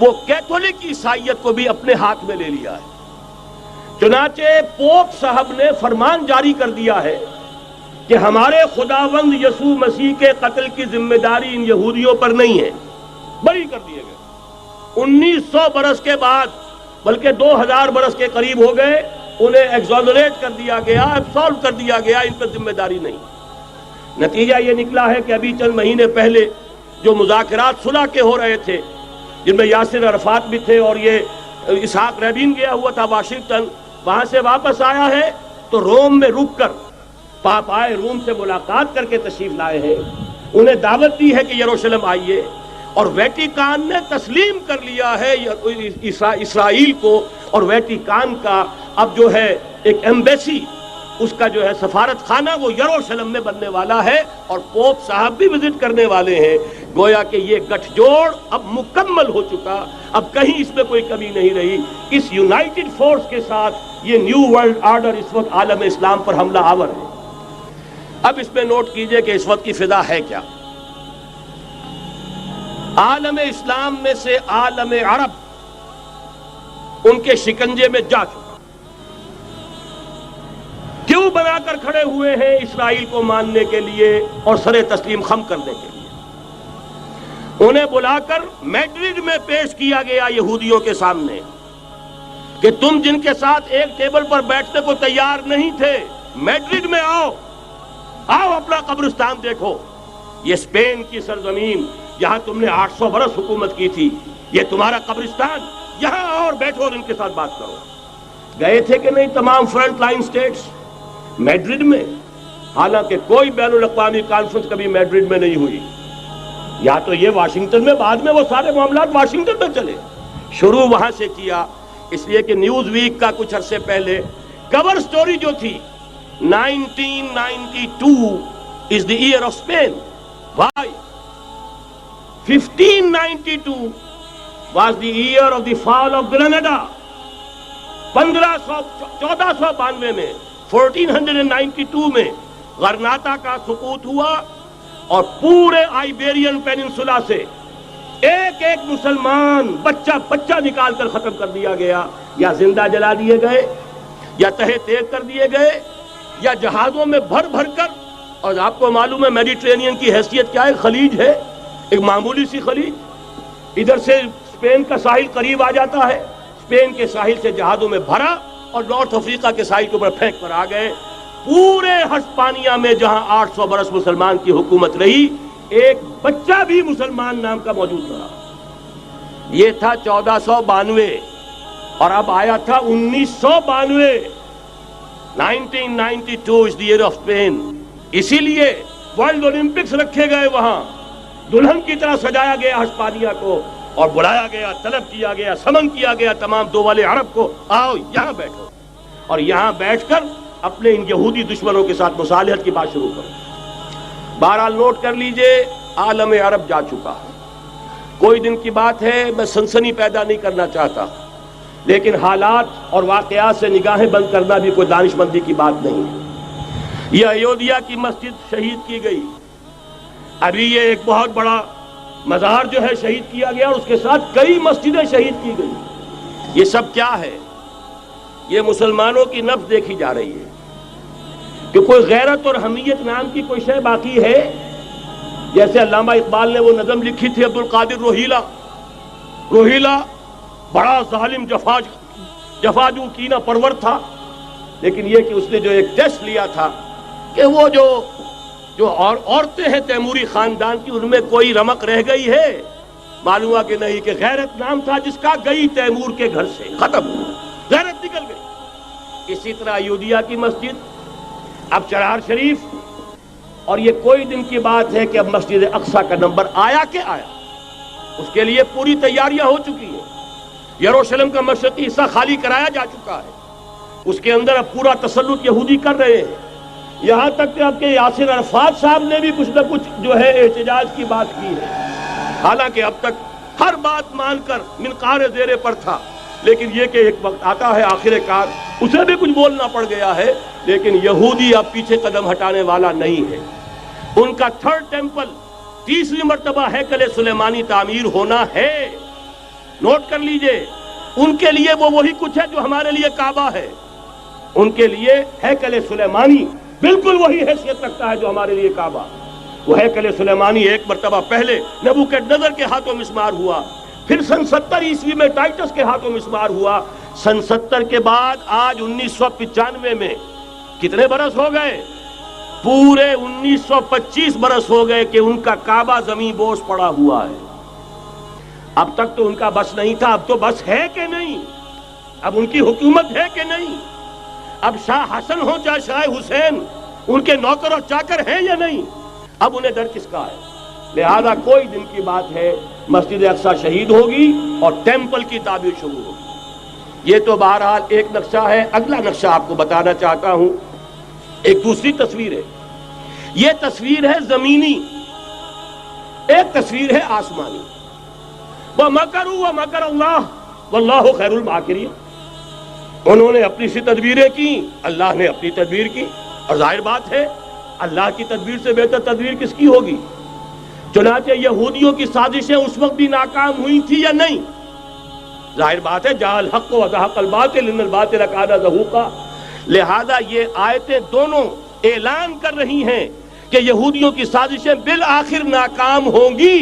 وہ کیتھولک عیسائیت کو بھی اپنے ہاتھ میں لے لیا ہے۔ چنانچہ پوپ صاحب نے فرمان جاری کر دیا ہے کہ ہمارے خداوند یسوع مسیح کے قتل کی ذمہ داری ان یہودیوں پر نہیں ہے، بری کر دیے گئے۔ 1900 برس کے بعد، بلکہ 2000 برس کے قریب ہو گئے، انہیں ایگزونریٹ کر دیا گیا، ایبسالو کر دیا گیا، ان پر ذمہ داری نہیں۔ نتیجہ یہ نکلا ہے کہ ابھی چند مہینے پہلے جو مذاکرات صلح کے ہو رہے تھے، جن میں یاسر عرفات بھی تھے اور یہ اسحاق رابین گیا ہوا تھا واشنگٹن، وہاں سے واپس آیا ہے تو روم میں رک کر پاپائے روم سے ملاقات کر کے تشریف لائے ہیں، انہیں دعوت دی ہے کہ یروشلم آئیے، اور ویٹیکان نے تسلیم کر لیا ہے اسرائیل کو، اور ویٹیکان کا اب جو ہے ایک ایمبیسی، اس کا جو ہے سفارت خانہ وہ یروشلم میں بننے والا ہے، اور پوپ صاحب بھی وزٹ کرنے والے ہیں۔ گویا کہ یہ گٹھ جوڑ اب مکمل ہو چکا، اب کہیں اس میں کوئی کمی نہیں رہی۔ اس یونائٹڈ فورس کے ساتھ یہ نیو ورلڈ آرڈر اس وقت عالم اسلام پر حملہ آور ہے۔ اب اس میں نوٹ کیجئے کہ اس وقت کی فضا ہے کیا۔ عالم اسلام میں سے عالم عرب ان کے شکنجے میں جا چکا، کیوں بنا کر کھڑے ہوئے ہیں اسرائیل کو ماننے کے لیے اور سر تسلیم خم کرنے کے لیے۔ انہیں بلا کر میڈرڈ میں پیش کیا گیا یہودیوں کے سامنے کہ تم جن کے ساتھ ایک ٹیبل پر بیٹھنے کو تیار نہیں تھے، میڈرڈ میں آؤ، آؤ اپنا قبرستان دیکھو، یہ اسپین کی سرزمین، یہاں تم نے 800 برس حکومت کی تھی، یہ تمہارا قبرستان، یہاں آؤ اور بیٹھو اور ان کے ساتھ بات کرو۔ گئے تھے کہ نہیں تمام فرنٹ لائن سٹیٹس میڈرڈ میں؟ حالانکہ کوئی بین الاقوامی کانفرنس کبھی میڈرڈ میں نہیں ہوئی، یا تو یہ واشنگٹن میں، بعد میں وہ سارے معاملات واشنگٹن میں چلے، شروع وہاں سے کیا۔ اس لیے کہ نیوز ویک کا کچھ عرصے پہلے کور سٹوری جو تھی 1992 is the year of Spain. Why? 1592 was the year of the fall of Granada. 1492 میں 1492 میں غرناطہ کا سقوط ہوا، اور پورے آئیبیرین پیننسولا سے ایک ایک مسلمان بچہ بچہ نکال کر ختم کر دیا گیا، یا زندہ جلا دیے گئے، یا تہہ تیغ کر دیے گئے، یا جہازوں میں بھر بھر کر۔ اور آپ کو معلوم ہے میڈیٹرینین کی حیثیت کیا ہے، خلیج ہے، ایک معمولی سی خلیج، ادھر سے اسپین کا ساحل قریب آ جاتا ہے، اسپین کے ساحل سے جہازوں میں بھرا اور نارتھ افریقہ کے ساحل کے اوپر پھینک کر آ گئے۔ پورے ہسپانیہ میں جہاں 800 برس مسلمان کی حکومت رہی، ایک بچہ بھی مسلمان نام کا موجود رہا۔ یہ تھا 1492، اور اب آیا تھا 1992۔ 1992 is the year of Spain۔ اسی لیے ورلڈ اولمپکس رکھے گئے، وہاں دلہن کی طرح سجایا گیا ہسپانیہ کو، اور بلایا گیا، طلب کیا گیا، سمن کیا گیا تمام دول عرب کو، آؤ یہاں بیٹھو، اور یہاں بیٹھ کر اپنے ان یہودی دشمنوں کے ساتھ مصالحت کی بات شروع کرو۔ بہرحال نوٹ کر لیجئے، عالم عرب جا چکا۔ کوئی دن کی بات ہے، میں سنسنی پیدا نہیں کرنا چاہتا، لیکن حالات اور واقعات سے نگاہیں بند کرنا بھی کوئی دانشمندی کی بات نہیں ہے۔ یہ ایودھیا کی مسجد شہید کی گئی، ابھی یہ ایک بہت بڑا مزار جو ہے شہید کیا گیا، اور اس کے ساتھ کئی مسجدیں شہید کی گئی۔ یہ سب کیا ہے؟ یہ مسلمانوں کی نفس دیکھی جا رہی ہے کہ کوئی غیرت اور حمیت نام کی کوئی شے باقی ہے؟ جیسے علامہ اقبال نے وہ نظم لکھی تھی، عبد القادر روہیلا بڑا ظالم جفاجو کینہ پرور تھا، لیکن یہ کہ اس نے جو ایک ٹیسٹ لیا تھا کہ وہ جو عورتیں ہیں تیموری خاندان کی، ان میں کوئی رمق رہ گئی ہے؟ معلوم ہوا کہ نہیں، کہ غیرت نام تھا جس کا، گئی تیمور کے گھر سے، ختم، غیرت نکل گئی۔ اسی طرح ایودھیا کی مسجد، اب چرار شریف، اور یہ کوئی دن کی بات ہے کہ اب مسجد اقصیٰ کا نمبر آیا کہ آیا، اس کے لیے پوری تیاریاں ہو چکی ہیں۔ یروشلم کا مشرقی حصہ خالی کرایا جا چکا ہے، اس کے اندر اب پورا تسلط یہودی کر رہے ہیں، یہاں تک کہ اب کہ یاسر عرفات صاحب نے بھی کچھ نہ کچھ جو ہے احتجاج کی بات کی ہے، حالانکہ اب تک ہر بات مان کر منقار زیرے پر تھا، لیکن یہ کہ ایک وقت آتا ہے آخر کار اسے بھی کچھ بولنا پڑ گیا ہے۔ لیکن یہودی اب پیچھے قدم ہٹانے والا نہیں ہے۔ ان کا تھرڈ ٹیمپل، تیسری مرتبہ ہیکل سلیمانی تعمیر ہونا ہے، نوٹ کر لیجئے، ان کے لیے وہ وہی کچھ ہے جو ہمارے لیے کعبہ ہے. ان کے لیے ہیکل سلیمانی بالکل وہی حیثیت رکھتا ہے جو ہمارے لیے کعبہ. وہ ہیکل سلیمانی ایک مرتبہ پہلے نبوکدنضر کے ہاتھوں مسمار ہوا، پھر سن 70 عیسوی میں ٹائٹس کے ہاتھوں مسمار ہوا. سن 70 کے بعد آج 1995 میں کتنے برس ہو گئے؟ پورے 1925 برس ہو گئے کہ ان کا کعبہ زمین بوس پڑا ہوا ہے. اب تک تو ان کا بس نہیں تھا، اب تو بس ہے کہ نہیں؟ اب ان کی حکومت ہے کہ نہیں؟ اب شاہ حسن ہو چاہے شاہ حسین، ان کے نوکر اور چاکر ہیں یا نہیں؟ اب انہیں ڈر کس کا ہے؟ لہذا کوئی دن کی بات ہے مسجد اقصی شہید ہوگی اور ٹیمپل کی تعمیر شروع ہوگی. یہ تو بہرحال ایک نقشہ ہے. اگلا نقشہ آپ کو بتانا چاہتا ہوں، ایک دوسری تصویر ہے. یہ تصویر ہے زمینی، ایک تصویر ہے آسمانی. وَمَكَرُوا وَمَكَرَ اللَّهُ وَاللَّهُ خَيْرُ الْمَاكِرِينَ. انہوں نے اپنی سی تدبیریں کی، اللہ نے اپنی تدبیر کی، اور ظاہر بات ہے اللہ کی تدبیر سے بہتر تدبیر کس کی ہوگی؟ چنانچہ یہودیوں کی سازشیں اس وقت بھی ناکام ہوئی تھی یا نہیں؟ ظاہر بات ہے جاء الحق وزهق الباطل ان الباطل کان زہوقا. لہذا یہ آیتیں دونوں اعلان کر رہی ہیں کہ یہودیوں کی سازشیں بالآخر ناکام ہوں گی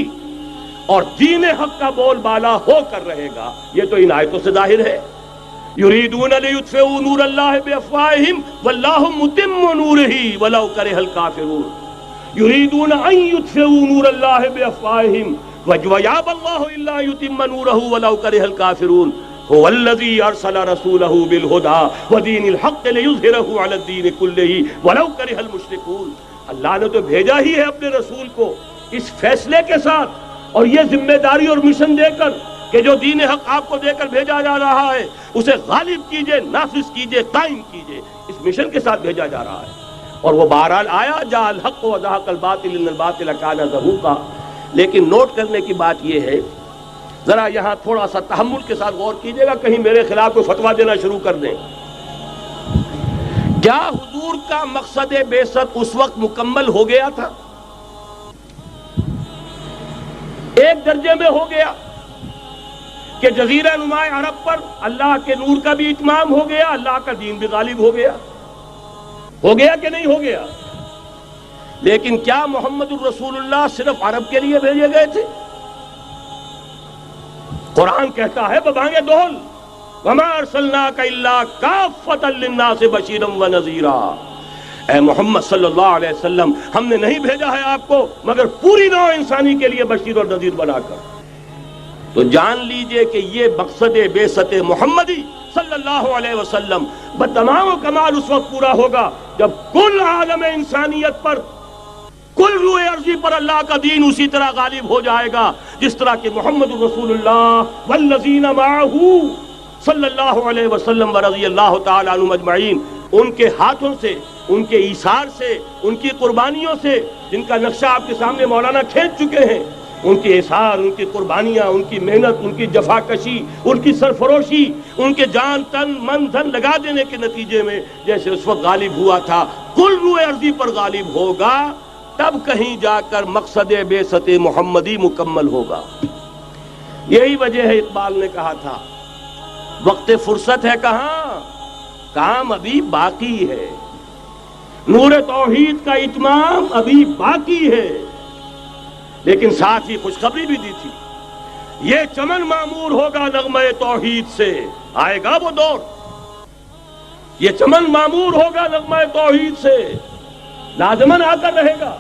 اور دین حق کا بول بالا ہو کر رہے گا. یہ تو ان آیتوں سے ظاہر ہے. یریدون لیطفئوا نور اللہ بافواہہم واللہ متم نورہ ولو کرہ الکافرون. یریدون ان یطفئوا نور اللہ بافواہہم ویابى اللہ الا یتم نورہ ولو کرہ الکافرون. هو الذی ارسل رسولہ بالہدى ودین الحق لیظہرہ علی الدین کلہ ولو کرہ المشرکون. اللہ نے تو بھیجا ہی ہے اپنے رسول کو اس فیصلے کے ساتھ اور یہ ذمہ داری اور مشن دے کر کہ جو دین حق آپ کو دے کر بھیجا جا رہا ہے اسے غالب کیجئے، نافذ کیجئے، قائم کیجئے. اس مشن کے ساتھ بھیجا جا رہا ہے اور وہ بہرحال آیا جاء الحق وزهق الباطل ان الباطل کان زہوقا. لیکن نوٹ کرنے کی بات یہ ہے، ذرا یہاں تھوڑا سا تحمل کے ساتھ غور کیجئے گا، کہیں میرے خلاف کوئی فتویٰ دینا شروع کر دیں. کیا حضور کا مقصد بعثت اس وقت مکمل ہو گیا تھا؟ ایک درجے میں ہو گیا کہ جزیرہ نما عرب پر اللہ کے نور کا بھی اتمام ہو گیا، اللہ کا دین بھی غالب ہو گیا. ہو گیا کہ نہیں ہو گیا؟ لیکن کیا محمد الرسول اللہ صرف عرب کے لیے بھیجے گئے تھے؟ قرآن کہتا ہے ببانگ دول وَمَا أَرْسَلْنَاكَ إِلَّا كَافَّةً لِلنَّاسِ بَشِيرًا وَنَذِيرًا. اے محمد صلی اللہ علیہ وسلم، ہم نے نہیں بھیجا ہے آپ کو مگر پوری نوع انسانی کے لیے بشیر اور نذیر بنا کر. تو جان لیجئے کہ یہ مقصد بعثت محمدی صلی اللہ علیہ وسلم بتمام و کمال اس وقت پورا ہوگا جب کل عالم انسانیت پر، کل روئے ارضی پر اللہ کا دین اسی طرح غالب ہو جائے گا جس طرح کہ محمد رسول اللہ والذین معہ صلی اللہ علیہ وسلم ورضی اللہ تعالی عنہم اجمعین، ان کے ہاتھوں سے، ان کے ایثار سے، ان کی قربانیوں سے، جن کا نقشہ آپ کے سامنے مولانا کھینچ چکے ہیں، ان کے اثار، ان کی قربانیاں، ان کی محنت، ان کی جفاکشی، ان کی سرفروشی، ان کے جان تن من دھن لگا دینے کے نتیجے میں جیسے اس وقت غالب ہوا تھا کل روئے ارضی پر غالب ہوگا، تب کہیں جا کر مقصد بعثت محمدی مکمل ہوگا. یہی وجہ ہے اقبال نے کہا تھا وقت فرصت ہے کہاں، کام ابھی باقی ہے، نور توحید کا اتمام ابھی باقی ہے. لیکن ساتھ ہی خوشخبری بھی دی تھی، یہ چمن معمور ہوگا نغمہ توحید سے. آئے گا وہ دور، یہ چمن معمور ہوگا نغمہ توحید سے، لازماً آ کر رہے گا.